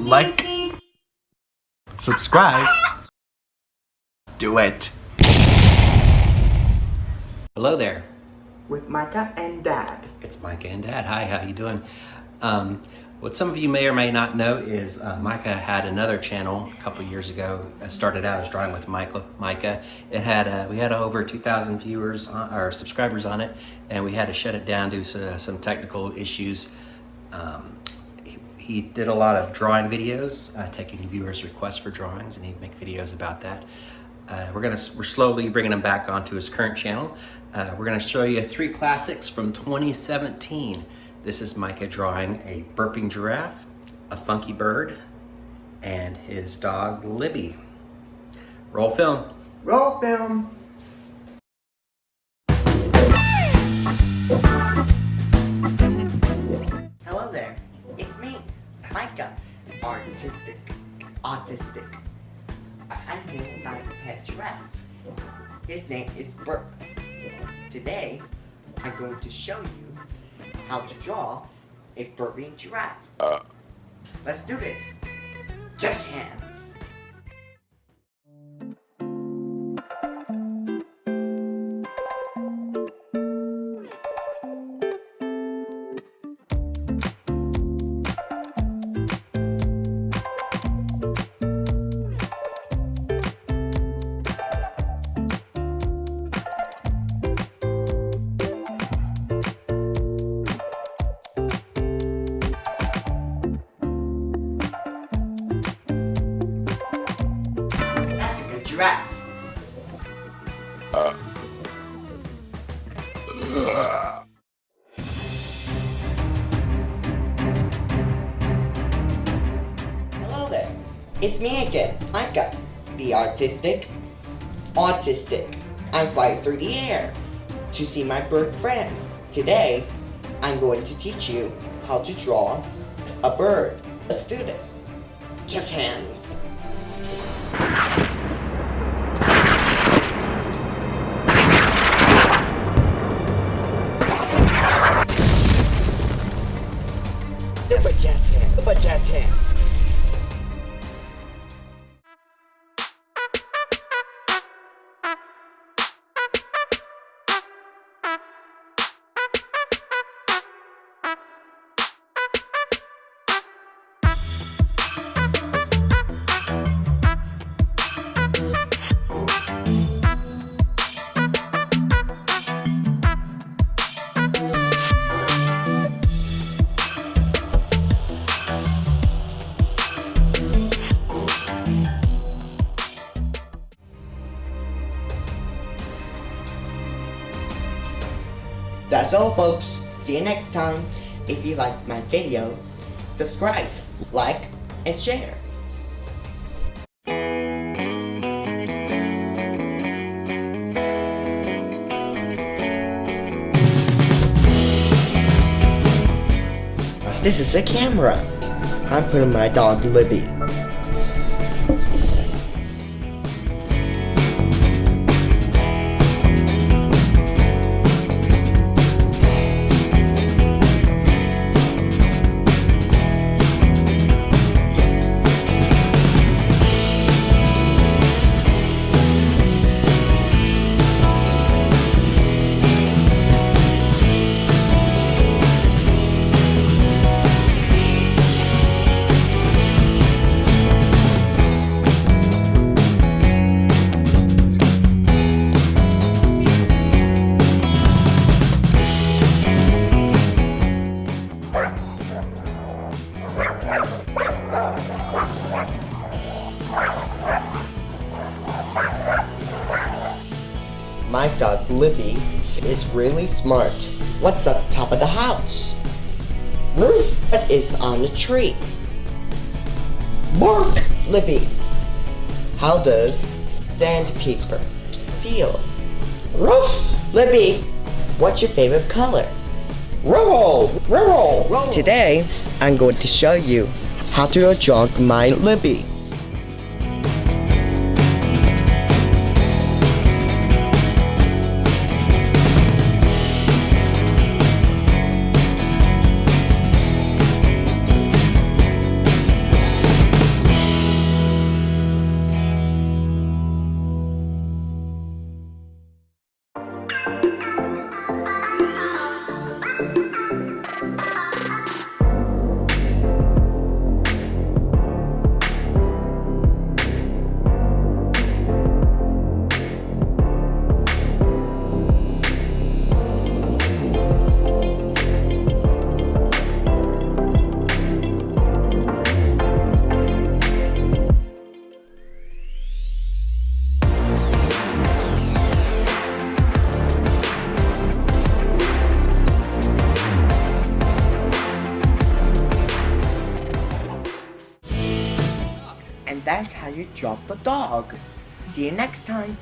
like, subscribe, do it. Hello there. With Micah and Dad. It's Micah and Dad. Hi, how you doing? What some of you may or may not know is Micah had another channel a couple years ago. It started out as Drawing with Micah. It had we had over 2,000 viewers or subscribers on it, and we had to shut it down due to some technical issues. He did a lot of drawing videos, taking viewers' requests for drawings, and he'd make videos about that. We're slowly bringing him back onto his current channel. We're gonna show you 3 classics from 2017. This is Micah drawing a burping giraffe, a funky bird, and his dog Libby. Roll film. Roll film. Hello there, it's me, Micah, autistic. I'm here by a pet giraffe. His name is Burp. Today, I'm going to show you how to draw a burping giraffe. Let's do this. Just hands. Giraffe. Hello there, it's me again, Micah, the autistic. I'm flying through the air to see my bird friends. Today, I'm going to teach you how to draw a bird. Let's do this. Just hands. Put jazz hand. That's all, folks. See you next time. If you liked my video, subscribe, like, and share. This is the camera. I'm putting my dog Libby. My dog Libby is really smart. What's up top of the house? What is on the tree? Bark! Libby, how does sandpaper feel? Ruff! Libby, what's your favorite color? Roll! Today, I'm going to show you how to draw my Libby. And that's how you draw the dog. See you next time.